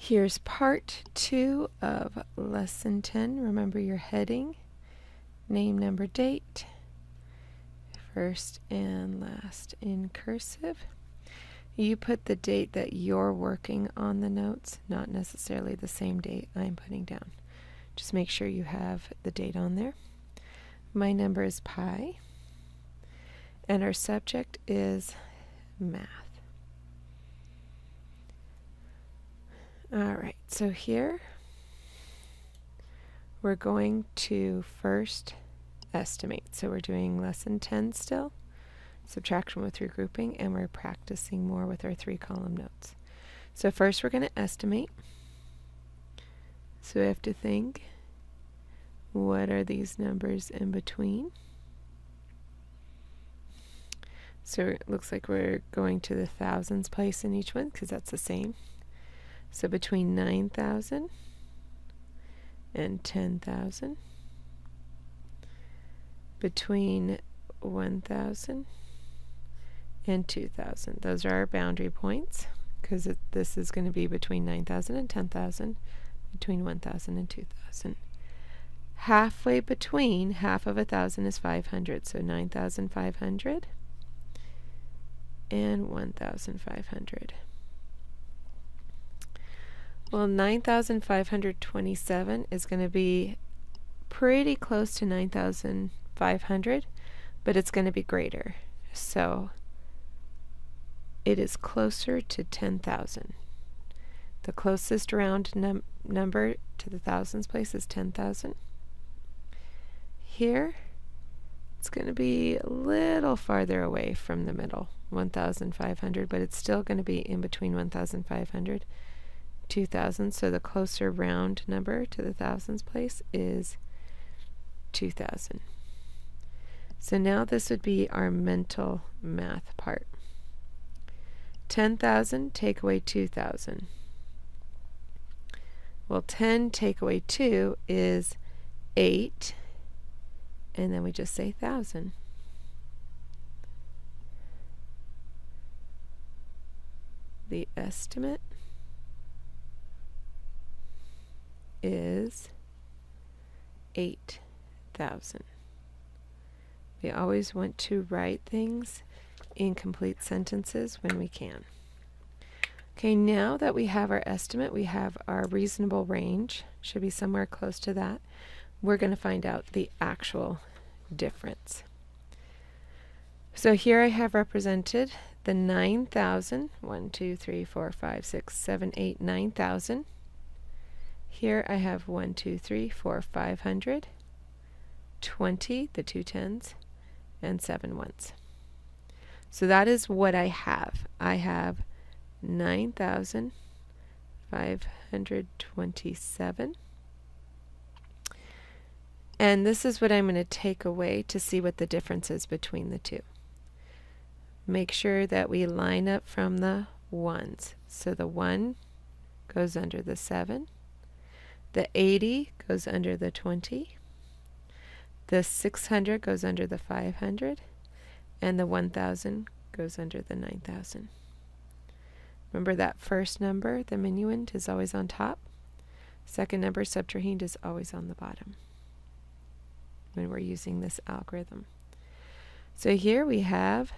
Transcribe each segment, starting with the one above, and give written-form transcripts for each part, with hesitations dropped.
Here's part 2 of lesson 10. Remember your heading, name, number, date, first and last in cursive. You put the date that you're working on the notes, not necessarily the same date I'm putting down. Just make sure you have the date on there. My number is pi, and our subject is math. Alright, so here we're going to first estimate. So we're doing lesson 10 still, subtraction with regrouping, and we're practicing more with our 3-column notes. So first we're going to estimate. So we have to think, what are these numbers in between? So it looks like we're going to the thousands place in each one because that's the same. So between 9,000 and 10,000, between 1,000 and 2,000. Those are our boundary points because this is going to be between 9,000 and 10,000, between 1,000 and 2,000. Halfway between half of 1,000 is 500, so 9,500 and 1,500. Well, 9,527 is going to be pretty close to 9,500, but it's going to be greater. So it is closer to 10,000. The closest round number to the thousands place is 10,000. Here, it's going to be a little farther away from the middle, 1,500, but it's still going to be in between 1,500 2,000, so the closer round number to the thousands place is 2,000. So now this would be our mental math part. 10,000 take away 2,000. Well, 10 take away 2 is 8, and then we just say 1,000. The estimate is 8,000. We always want to write things in complete sentences when we can. Okay, now that we have our estimate, we have our reasonable range, should be somewhere close to that. We're going to find out the actual difference. So here I have represented the 9,000, 1, 2, 3, 4, 5, 6, 7, 8, 9,000. Here I have 1, 2, 3, 4, 500, 20, the 2 tens, and 7 ones. So that is what I have. I have 9,527. And this is what I'm going to take away to see what the difference is between the two. Make sure that we line up from the ones. So the 1 goes under the 7. The 80 goes under the 20. The 600 goes under the 500. And the 1,000 goes under the 9,000. Remember that first number, the minuend, is always on top. Second number, subtrahend, is always on the bottom when we're using this algorithm. So here we have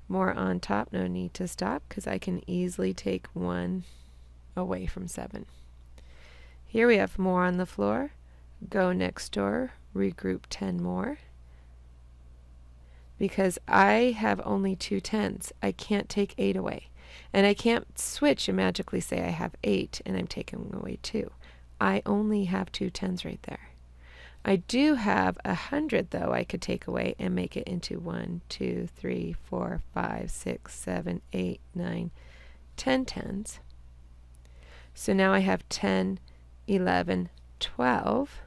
more on top, no need to stop because I can easily take 1 away from 7. Here we have more on the floor, go next door, regroup 10 more. Because I have only 2 tens, I can't take 8 away. And I can't switch and magically say I have 8 and I'm taking away 2. I only have 2 tens right there. I do have 100 though I could take away and make it into 1, 2, 3, 4, 5, 6, 7, 8, 9, 10 tens. So now I have 10, 11, 12.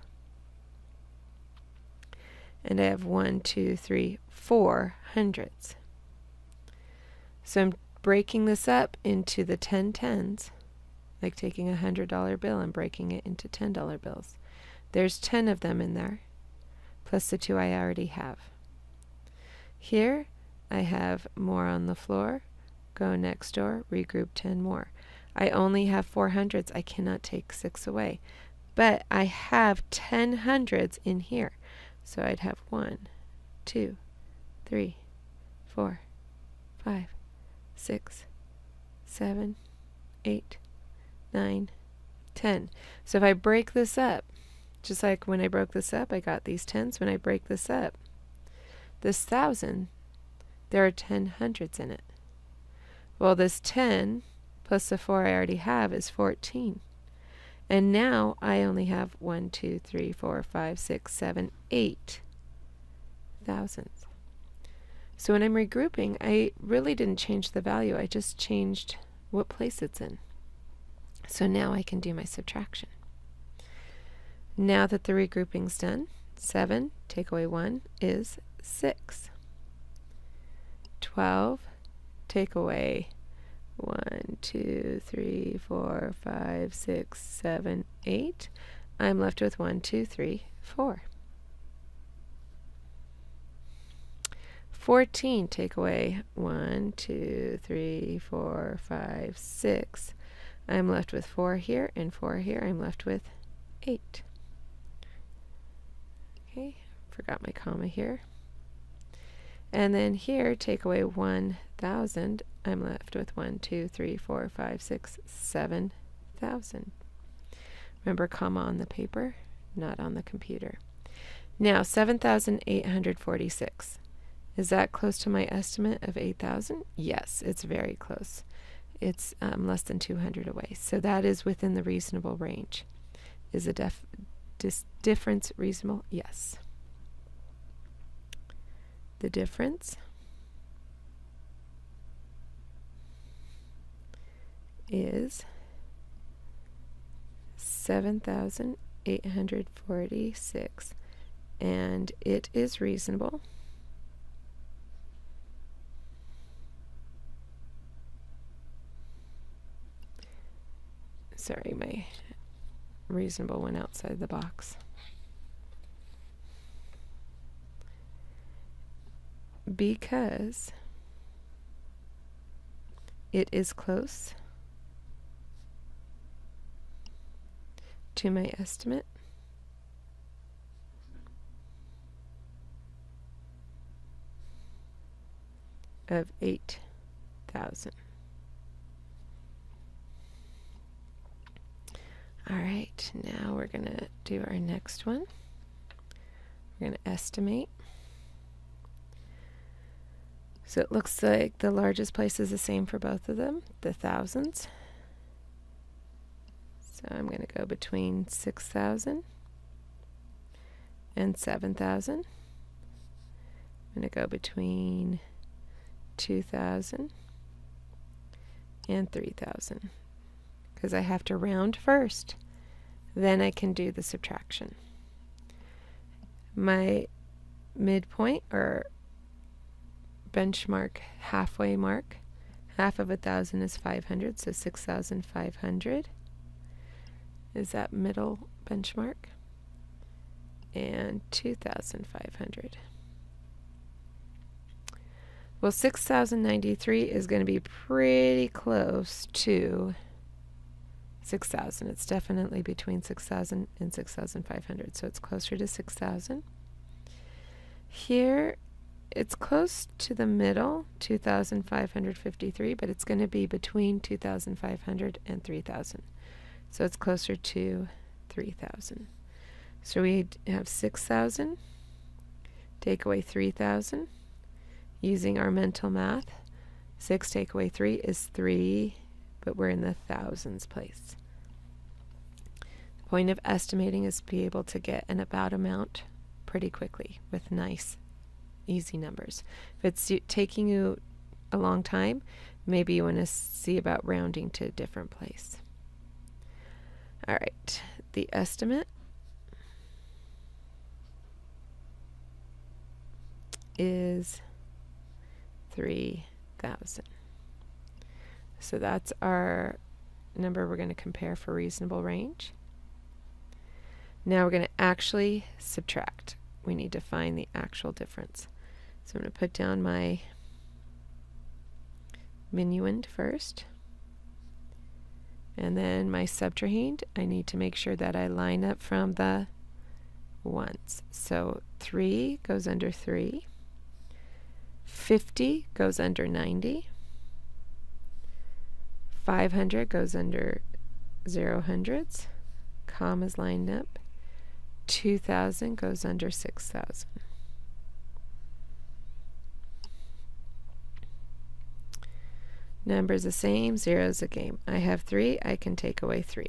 And I have 1, 2, 3, 4 hundreds. So I'm breaking this up into the 10 tens, like taking a $100 bill and breaking it into $10 bills. There's 10 of them in there, plus the 2 I already have. Here I have more on the floor, go next door, regroup 10 more. I only have 4 hundreds. I cannot take 6 away. But I have 10 hundreds in here. So I'd have 1, 2, 3, 4, 5, 6, 7, 8, 9, 10. So if I break this up, just like when I broke this up, I got these tens. When I break this up, this 1,000, there are 10 hundreds in it. Well, this 10 plus the 4 I already have is 14. And now I only have 1, 2, 3, 4, 5, 6, 7, 8 thousands. So when I'm regrouping, I really didn't change the value. I just changed what place it's in. So now I can do my subtraction. Now that the regrouping's done, 7 take away 1 is 6. 12 take away 1, 2, 3, 4, 5, 6, 7, 8. I'm left with 1, 2, 3, 4. 14 take away 1, 2, 3, 4, 5, 6. I'm left with 4 here and 4 here. I'm left with 8. Okay, forgot my comma here. And then here, take away 1,000. I'm left with 1, 2, 3, 4, 5, 6, 7,000. Remember, comma on the paper, not on the computer. Now, 7,846. Is that close to my estimate of 8,000? Yes, it's very close. It's less than 200 away. So that is within the reasonable range. Is the difference reasonable? Yes. The difference is 7,846, and it is reasonable. Sorry, my reasonable went outside the box. Because it is close to my estimate of 8,000. All right, now we're going to do our next one. We're going to estimate. So it looks like the largest place is the same for both of them, the thousands. So I'm going to go between 6,000 and 7,000. I'm going to go between 2,000 and 3,000. Because I have to round first, then I can do the subtraction. My midpoint, or benchmark halfway mark, half of 1,000 is 500, so 6,500 is that middle benchmark, and 2,500. Well, 6,093 is going to be pretty close to 6,000. It's definitely between 6,000 and 6,500, so it's closer to 6,000. Here, it's close to the middle, 2,553, but it's going to be between 2,500 and 3,000. So it's closer to 3,000. So we have 6,000, take away 3,000. Using our mental math, 6 take away 3 is 3, but we're in the thousands place. The point of estimating is to be able to get an about amount pretty quickly with nice, easy numbers. If it's taking you a long time, maybe you want to see about rounding to a different place. All right, the estimate is 3,000. So that's our number we're going to compare for reasonable range. Now we're going to actually subtract. We need to find the actual difference. So I'm going to put down my minuend first. And then my subtrahend, I need to make sure that I line up from the ones. So 3 goes under 3. 50 goes under 90. 500 goes under 0 hundredths. Commas lined up. 2,000 goes under 6,000. Numbers the same, zeros a game. I have 3, I can take away 3.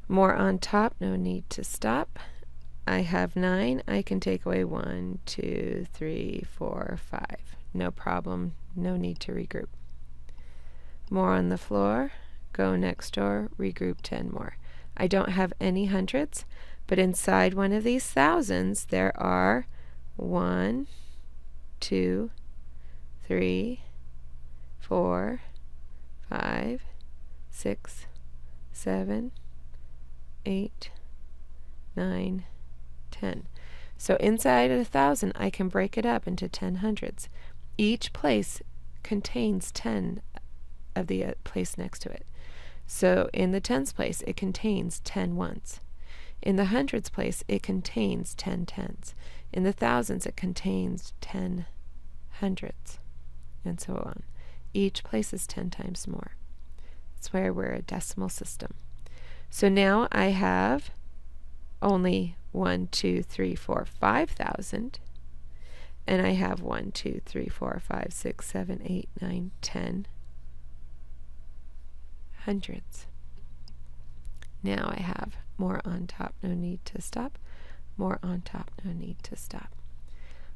More on top, no need to stop. I have 9, I can take away 1, 2, 3, 4, 5. No problem, no need to regroup. More on the floor, go next door, regroup 10 more. I don't have any hundreds, but inside one of these thousands there are 1, 2, 3, 4, 5, 6, 7, 8, 9, 10. So inside of 1,000 I can break it up into 10 hundreds. Each place contains 10 of the place next to it. So in the tens place it contains 10 ones. In the hundreds place it contains 10 tens. In the thousands it contains 10 hundreds, and so on. Each place is 10 times more. That's why we're a decimal system. So now I have only 1, 2, 3, 4, 5,000, and I have 1, 2, 3, 4, 5, 6, 7, 8, 9, 10 hundreds. Now I have more on top, no need to stop. More on top, no need to stop.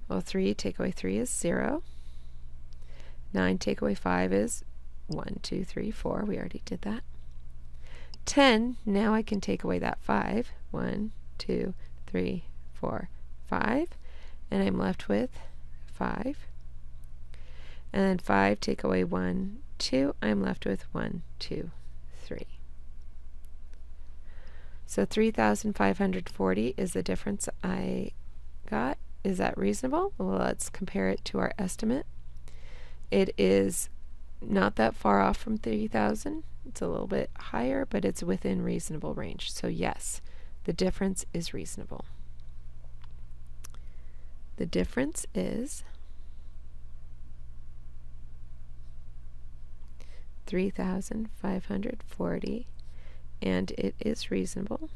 Well, 3 take away 3 is 0. 9 take away 5 is 1, 2, 3, 4. We already did that. 10, now I can take away that 5. 1, 2, 3, 4, 5. And I'm left with 5. And then 5 take away 1, 2. I'm left with 1, 2, 3. So 3,540 is the difference I got. Is that reasonable? Well, let's compare it to our estimate. It is not that far off from 3,000. It's a little bit higher, but it's within reasonable range. So yes, the difference is reasonable. The difference is 3,540, and it is reasonable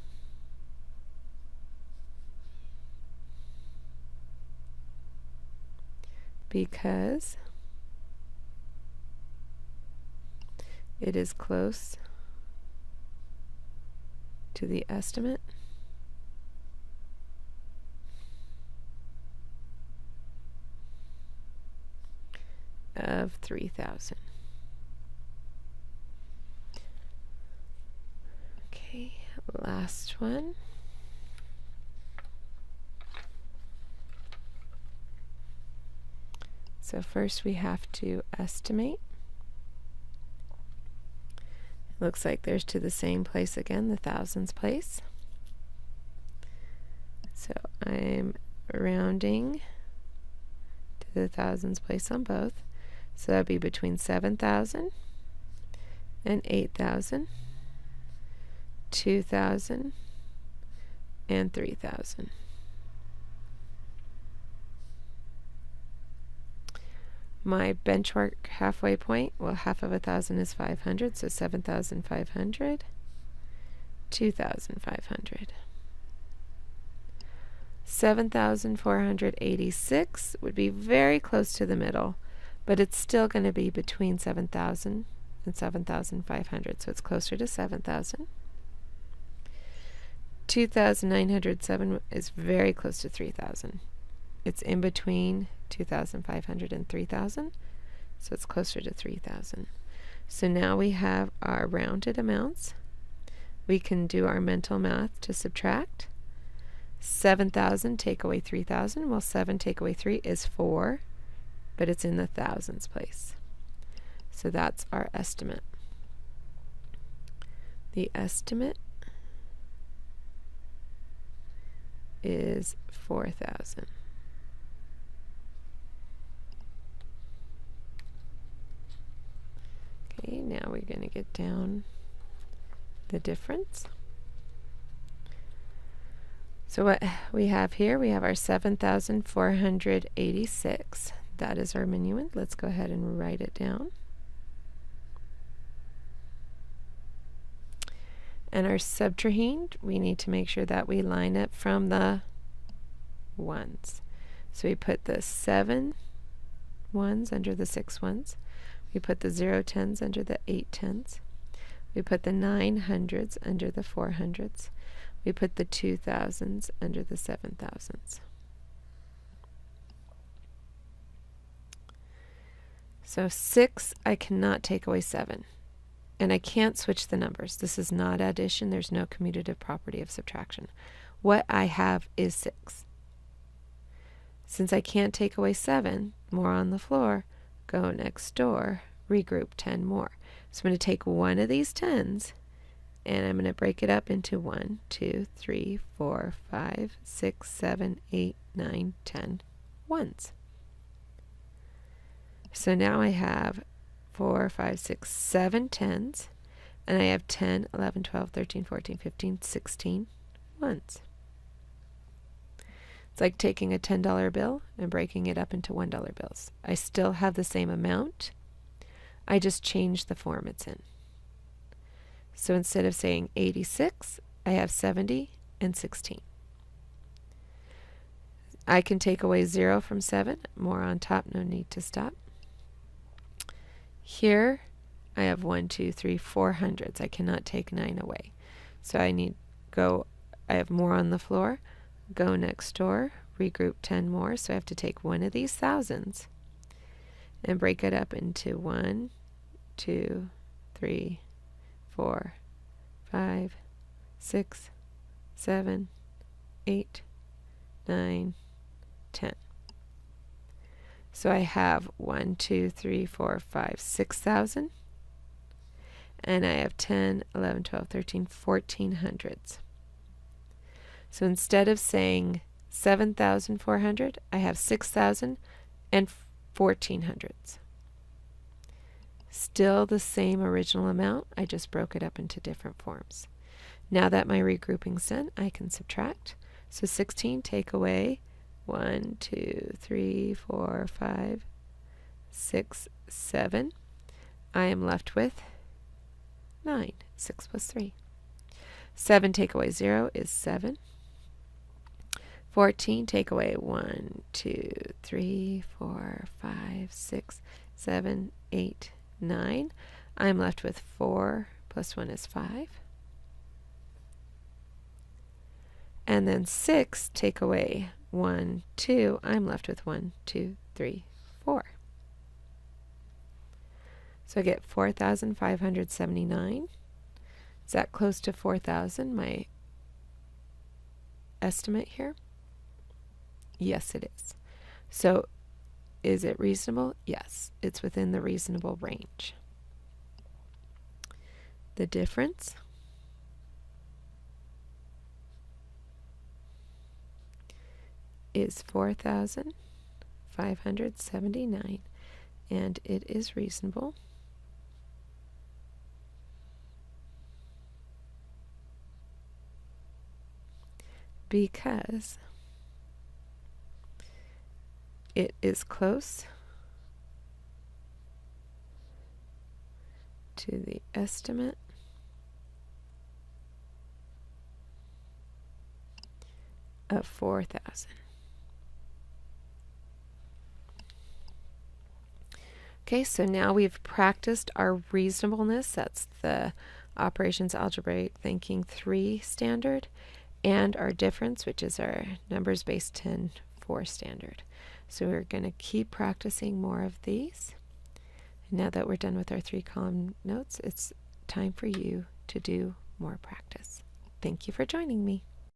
because it is close to the estimate of 3,000. Okay, last one. So first we have to estimate. Looks like there's to the same place again, the thousands place. So I'm rounding to the thousands place on both. So that would be between 7,000 and 8,000, 2,000 and 3,000. My benchmark halfway point, well, half of 1,000 is 500, so 7,500, 2,500. 7,486 would be very close to the middle, but it's still going to be between 7,000 and 7,500, so it's closer to 7,000. 2,907 is very close to 3,000. It's in between 2,500 and 3,000, so it's closer to 3,000. So now we have our rounded amounts. We can do our mental math to subtract. 7,000 take away 3,000. Well, 7 take away 3 is 4, but it's in the thousands place. So that's our estimate. The estimate is 4,000. Okay, Okay, now we're going to get down the difference. So what we have here, we have our 7,486. That is our minuend. Let's go ahead and write it down. And our subtrahend, we need to make sure that we line up from the ones. So we put the 7 ones under the 6 ones. We put the 0 tens under the 8 tens. We put the 9 hundreds under the 4 hundreds. We put the 2,000s under the 7,000s. So 6, I cannot take away 7. And I can't switch the numbers. This is not addition. There's no commutative property of subtraction. What I have is 6. Since I can't take away 7, more on the floor, go next door, regroup 10 more. So I'm going to take one of these 10s, and I'm going to break it up into 1, 2, 3, 4, 5, 6, 7, 8, 9, 10 ones. So now I have 4, 5, 6, 7 10s, and I have 10, 11, 12, 13, 14, 15, 16 ones. It's like taking a $10 bill and breaking it up into $1 bills. I still have the same amount. I just changed the form it's in. So instead of saying 86, I have 70 and 16. I can take away 0 from 7. More on top, no need to stop. Here, I have 1, 2, 3, 4 hundreds. I cannot take 9 away. So I have more on the floor. Go next door, regroup 10 more. So I have to take one of these thousands and break it up into 1, 2, 3, 4, 5, 6, 7, 8, 9, 10. So I have 1, 2, 3, 4, 5, 6,000. And I have 10, 11, 12, 13, 14 hundreds. So instead of saying 7,400, I have 6,000 and 14 hundreds. Still the same original amount, I just broke it up into different forms. Now that my regrouping's done, I can subtract. So 16 take away 1, 2, 3, 4, 5, 6, 7. I am left with 9. 6 plus 3. 7 take away 0 is 7. 14 take away 1, 2, 3, 4, 5, 6, 7, 8, 9. I'm left with 4 plus 1 is 5. And then 6 take away 1, 2. I'm left with 1, 2, 3, 4. So I get 4,579. Is that close to 4,000, my estimate here? Yes, it is. So is it reasonable? Yes, it's within the reasonable range. The difference is 4,579, and it is reasonable because it is close to the estimate of 4,000. Okay, so now we've practiced our reasonableness. That's the Operations Algebraic Thinking 3 standard, and our difference, which is our numbers-based 10-4 standard. So we're going to keep practicing more of these. And now that we're done with our 3-column notes, it's time for you to do more practice. Thank you for joining me.